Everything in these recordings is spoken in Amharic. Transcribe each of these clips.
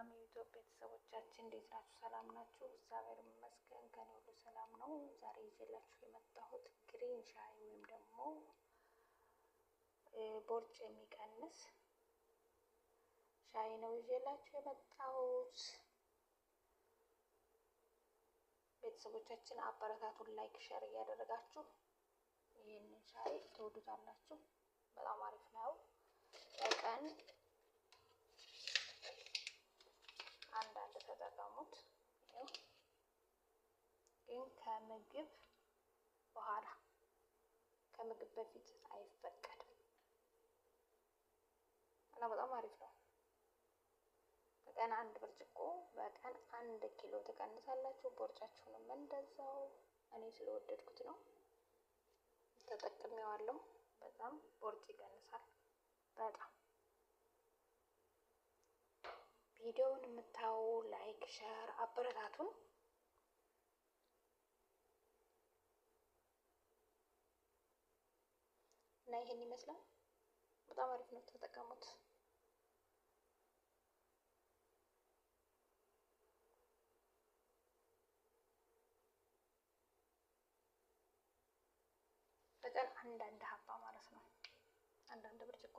ሰላም የዩቲዩብ ቤተሰቦቻችን እንዴት ናችሁ? ሰላም ናችሁ? እግዚአብሔር ይመስገን ከኔ ሁሉ ሰላም ነው። ዛሬ ይዤላችሁ የመጣሁት ግሪን ሻይ ወይም ደግሞ ቦርጭ የሚቀንስ ሻይ ነው ይዤላችሁ የመጣሁት። ቤተሰቦቻችን አበረታቱን፣ ላይክ ሸር እያደረጋችሁ ይህንን ሻይ ትወዱታላችሁ። በጣም አሪፍ ነው። በቀን አንዳንድ ተጠቀሙት። ግን ከምግብ በኋላ ከምግብ በፊት አይፈቀድም እና በጣም አሪፍ ነው። በቀን አንድ ብርጭቆ በቀን 1 ኪሎ ትቀንሳላችሁ። ቦርጫችሁንም እንደዛው። እኔ ስለወደድኩት ነው ተጠቅሜዋለሁ። በጣም ቦርጭ ይቀንሳል። በጣም ቪዲዮውን የምታዩ ላይክ ሸር አበረታቱን። እና ይሄን ይመስላል። በጣም አሪፍ ነው፣ ተጠቀሙት። በቀን አንዳንድ ሀባ ማለት ነው፣ አንዳንድ ብርጭቆ።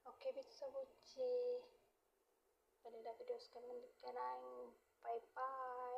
ኦኬ ቤተሰቦቼ፣ በሌላ ቪዲዮ እስከምንገናኝ ባይ ባይ።